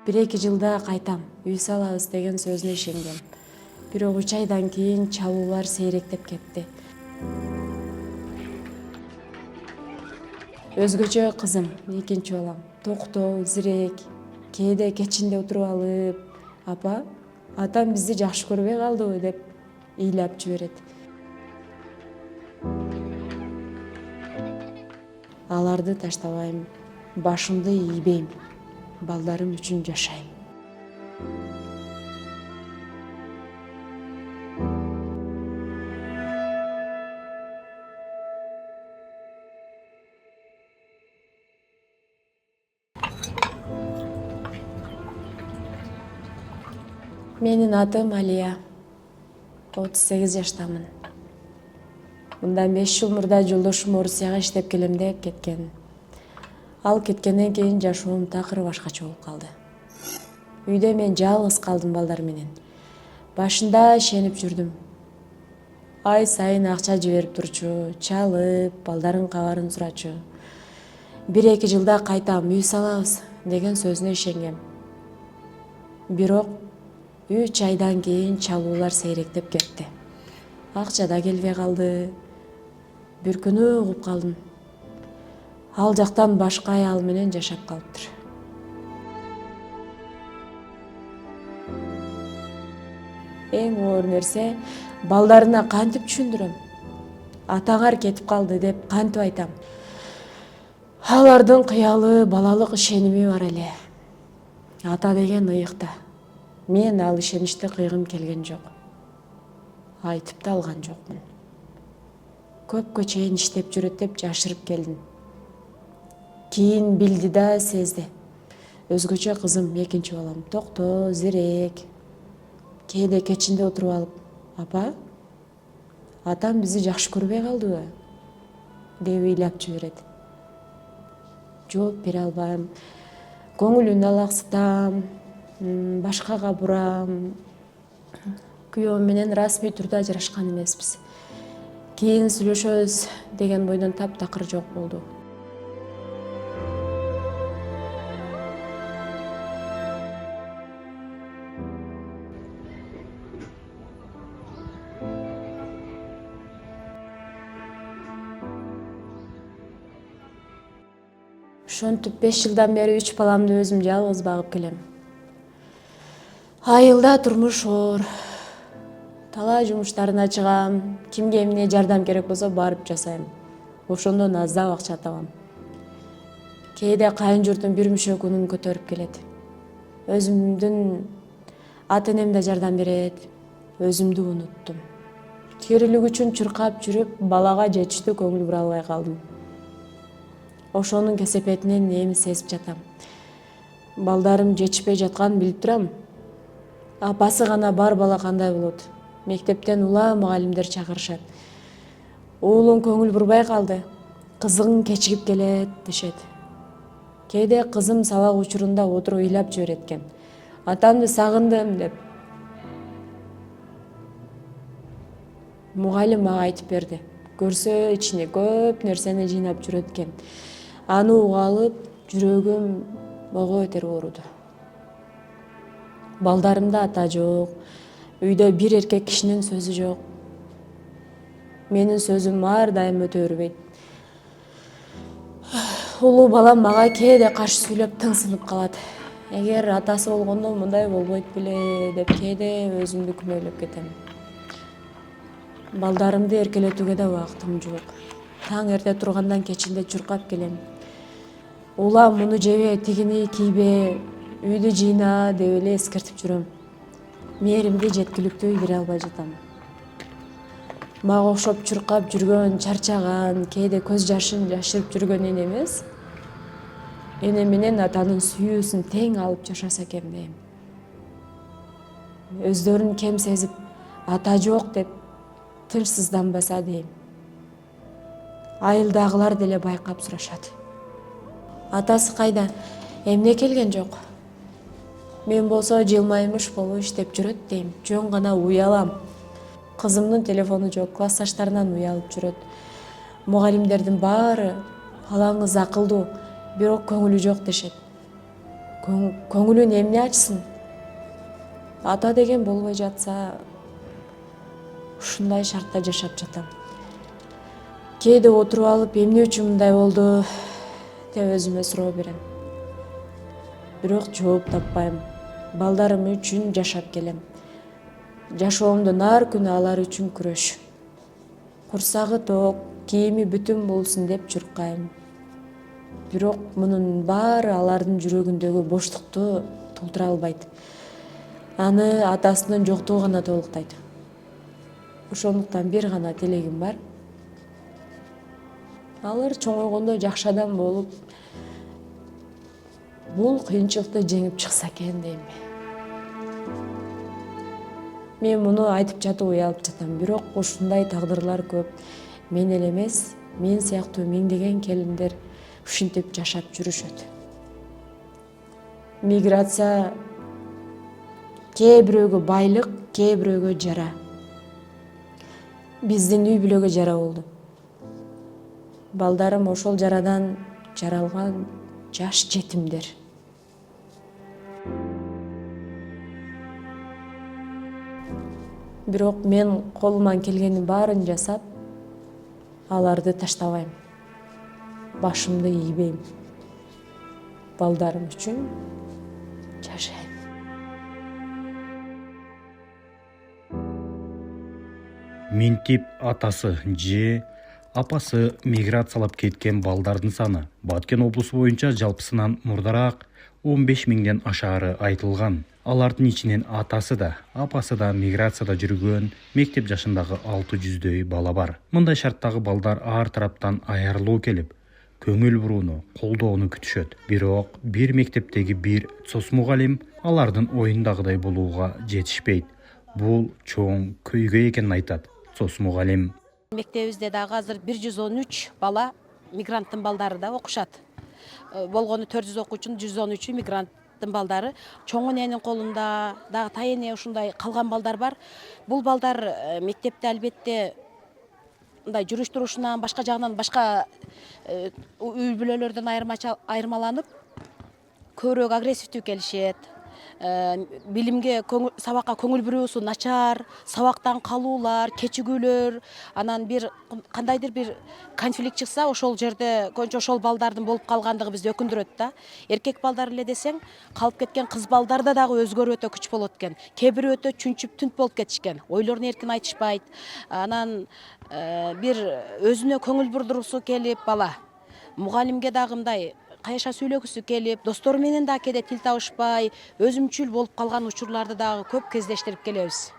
1-2 жылда кайтам, үй салабыз деген сөзүнө ишенгем. Бирок 3 айдан кийин чалуулар сейректеп кетти. Өзгөчө кызым, экинчи балам, токтоо, зирек, кээде кечинде отуруп алып, апа, атам бизди жакшы көрбөй калдыбы деп ыйлап жиберет. Аларды таштабайм, башымды ийбейм, балдарым үчүн жашайм. Менин атым Алия. 38 жаштамын. Мындан 5 жыл мурда жолдошум Орусияга иштеп келем деп кеткен. Ал кеткенден кийин жашоом такыр башкача болуп калды. Үйдө мен жалгыз калдым балдар менен. Башында ишенип жүрдүм. Ай сайын акча жиберип турчу, чалып, балдардын кабарын сурачу. 1-2 жылда кайтам, үй салабыз деген сөзүнө ишенгем. Бирок 3 айдан кийин чалуулар сейректеп кетти. Акча да келбей калды. Бир күнү угуп калдым. Ал жактан башка аял менен жашап калыптыр. Эң оор нерсе, балдарына кантип түшүндүрөм? Атаңар кетип калды деп кантип айтам? Алардын кыялы, балалык ишеними бар эле. Ата деген ыйыкта. Мен ал ишеничти кыйгым келген жок. Айтып да алган жокмун. Көпкө чейин иштеп жүрөт деп жашырып келдим. Кийин билди да сезди. Өзгөчө кызым, экинчи балам, токтоо, зирек, кээде кечинде отуруп алып, апа, атам бизди жакшы көрбөй калдыбы деп ыйлап жиберет. Жооп бере албайм, көңүлүн алаксытам, башкага бурам. Күйөөм менен расмий түрдө ажырашкан эмеспиз. Кийин сүйлөшөбүз деген бойдон таптакыр жок болду. Ошентип 5 жылдан бери 3 баламды өзүм жалгыз багып келем. Айылда турмуш оор. Талаа жумуштарына чыгам, кимге эмне жардам керек болсо барып жасайм. Ошондон аздап акча табам. Кээде кайын журтум бир мүшө күнүм көтөрүп келет. Өзүмдүн ата-энем да жардам берет. Өзүмдү унуттум. Тирилик үчүн чуркап жүрүп, балага жетиштүү көңүл бура албай калдым. Ошонун кесепетинен эми сезип жатам. Балдарым жетишпей жатканын билип турам. Апасы гана бар бала кандай болот? Мектептен улам мугалимдер чакырышат. Уулуң көңүл бурбай калды, кызыгың кечигип келет дешет. Кээде кызым сабак учурунда отуруп ыйлап жиберет экен. Атамды сагындым деп. Мугалим мага айтып берди. Көрсө ичине көп нерсени жыйнап жүрөт экен. Аны уга алып, жүрөгүм ого бетер ооруду. Балдарымда ата жок, үйдө бир эркек кишинин сөзү жок. Менин сөзүм ар дайым өтө бербейт. Улуу балам мага кээде каршы сүйлөп тыңсынып калат. Эгер атасы болгондо мындай болбойт беле деп кээде өзүмдү күнөөлөп кетем. Балдарымды эркелетүүгө да убактым жок. Таң эрте тургандан кечинде чуркап келем. Улам муну жебе, тигини кийбе, үйдү жыйна деп эле эскертип жүрөм. Мээримди жеткиликтүү бере албай жатам. Мага окшоп чуркап жүргөн, чарчаган, кээде көз жашын жашырып жүргөн эне эмес, эне менен атанын сүйүүсүн тең алып жашаса экен дейм. Өздөрүн кем сезип, ата жок деп тынчсызданбаса дейм. Айылдагылар деле байкап сурашат. Атасы кайда? Эмне келген жок? Мен болсо жылмаймыш болуп иштеп жүрөт дейм. Жөн гана уялам. Кызымдын телефону жок, классташтарынан уялып жүрөт. Мугалимдердин баары алаңыз акылдуу, бирок көңүлү жок дешет. көңүлүн эмне ачсын. Ата деген болбой жатса, ушундай шартта жашап жатам. Кээде отуруп алып, эмне үчүн мындай болду деп өзүмө суроо берем. Бирок жооп таппайм. Балдарым үчүн жашап келем. Жашоомдун ар күнү алар үчүн күрөш. Курсагы ток, кийими бүтүн болсун деп чуркайм. Бирок мунун баары алардын жүрөгүндөгү боштукту толтура албайт. Аны атасынын жоктугу гана толуктайт. Ошондуктан бир гана тилегим бар. Алар чоңойгондо жакшы адам болуп, бул кыйынчылыкты жеңип чыкса экен дейм. Мен муну айтып жатып уялып жатам, бирок ушундай тагдырлар көп. Мен эле эмес, мен сыяктуу миңдеген келиндер ушинтип жашап жүрүшөт. Миграция кээ бирөөгө байлык, кээ бирөөгө жара. Биздин үй бүлөгө жара болду. Балдарым ошол жарадан жаралган жаш жетимдер. Бирок мен колуман келгенин баарын жасап, аларды таштабайм. Башымды ийбейм. Балдарым үчүн жашайм. Минтип атасы же апасы миграциялап кеткен балдардын саны Баткен облусу боюнча жалпысынан мурдараак 15 миңден ашаары айтылган. Алардын ичинен атасы да, апасы да миграцияда жүргөн, мектеп жашындагы 600дөй бала бар. Мындай шарттагы балдар ар тараптан аярылуу келип, көңүл бурууну, колдоону күтүшөт. Бирок бир мектептеги бир ЦОС мугалим алардын оюндагыдай болууга жетишпейт. Бул чоң көйгөй экенин айтат ЦОС мугалим. Мектебибизде дагы азыр 113 бала мигранттын балдары да окушат. Болгону 400 окуучунун 113 мигранттын балдары. Чоң эненин колунда дагы тай эне ушундай калган балдар бар. Бул балдар мектепте албетте мындай жүрүш турушунан, башка жагынан, башка үй бүлөлөрдөн айырмаланып, көбүрөөк агрессивдүү келишет. Билимге, сабакка көңүл буруусу начар, сабактан калуулар, кечигүүлөр, анан бир кандайдыр бир конфликт чыкса, ошол жерде көбүнчө ошол балдардын болуп калгандыгы бизди өкүндүрөт да. Эркек балдар эле десең, калып кеткен кыз балдарда дагы өзгөрүү өтө күч болот экен. Кээ бири өтө чүнчүп түнт болуп кетишкен. Ойлорун эркин айтышпайт. Анан бир өзүнө көңүл бурдурусу келип бала, мугалимге дагы мындай каяша сүйлөгүсү келип, достору менен да кээде тил табышпай, өзүмчүл болуп калган учурларды дагы көп кездештирип келебиз.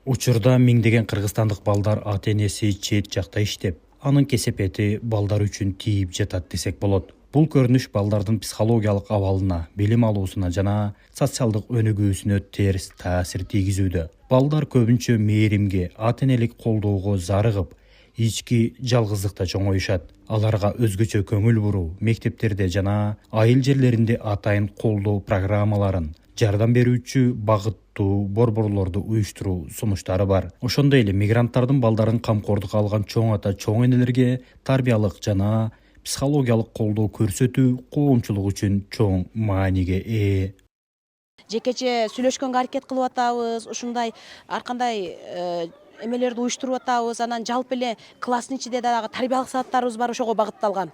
Учурда миңдеген кыргызстандык балдар ата энеси чет жакта иштеп, анын кесепети балдар үчүн тийип жатат десек болот. Бул көрүнүш балдардын психологиялык абалына, билим алуусуна жана социалдык өнүгүүсүнө терс таасир тийгизүүдө. Балдар көбүнчө мээримге, ата энелик колдоого зарыгып, ички жалгыздыкта чоңоюшат. Аларга өзгөчө көңүл буруу, мектептерде жана айыл жерлеринде атайын колдоо программаларын, жардам берүүчү багыттуу борборлорду уюштуруу сунуштары бар. Ошондой эле мигранттардын балдарын камкордукка алган чоң ата, чоң энелерге тарбиялык жана психологиялык колдоо көрсөтүү коомчулук үчүн чоң мааниге ээ. Жекече сүйлөшкөнгө аракет кылып атабыз, ушундай ар кандай эмелерди уюштуруп атабыз. Анан жалпы эле класстын ичинде дагы тарбиялык сааттарыбыз бар, ошого багытталган.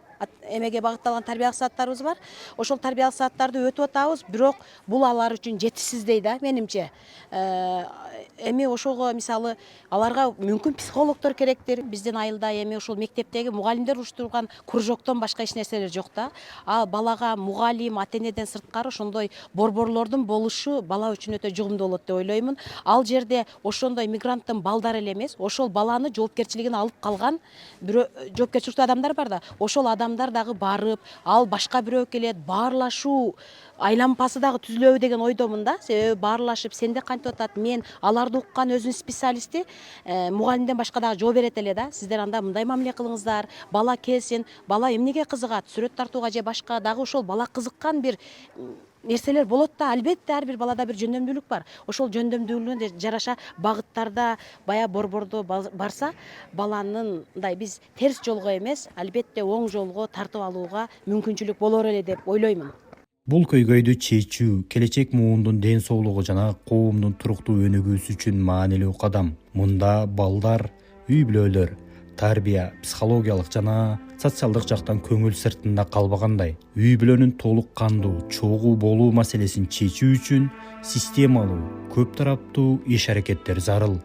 Эмеге багытталган тарбиялык сааттарыбыз бар. Ошол тарбиялык сааттарды өтүп атабыз, бирок бул алар үчүн жетишсиздей да, менимче. Эми ошого мисалы аларга мүмкүн психологдор керектир. Биздин айылда эми ушул мектептеги мугалимдер уюштурган кружоктон башка эч нерселер жок да. Ал балага мугалим, ата энеден сырткары ошондой борборлордун болушу бала үчүн өтө жугумдуу болот деп ойлоймун. Ал жерде ошондой мигранттын балдары эле эмес, ошол баланы жоопкерчилигин алып калган жоопкерчиликтүү адамдар бар да. Ошол адамдар дагы барып, ал башка бирөө келет, баарлашуу айлампасы дагы түзүлөбү деген ойдомун да. Себеби баарлашып, сенде кантип атат, мен аларды уккан өзүнүн специалисти мугалимден башка дагы жооп берет эле да. Сиздер анда мындай мамиле кылыңыздар, бала келсин, бала эмнеге кызыгат, сүрөт тартууга же башка дагы ошол бала кызыккан бир нерселер болот да. Албетте ар бир балада бир жөндөмдүүлүк бар. Ошол жөндөмдүүлүгүнө жараша багыттарда бая борбордо барса, баланын мындай биз терс жолго эмес, албетте оң жолго тартып алууга мүмкүнчүлүк болор эле деп ойлоймун. Бул көйгөйдү чечүү келечек муундун ден соолугу жана коомдун туруктуу өнүгүүсү үчүн маанилүү кадам. Мында балдар, үй бүлөлөр, тарбия, психологиялык жана социалдык жактан көңүл сыртында калбагандай, үй бүлөнүн толук кандуу, чогуу болуу маселесин чечүү үчүн системалуу, көп тараптуу иш-аракеттер зарыл.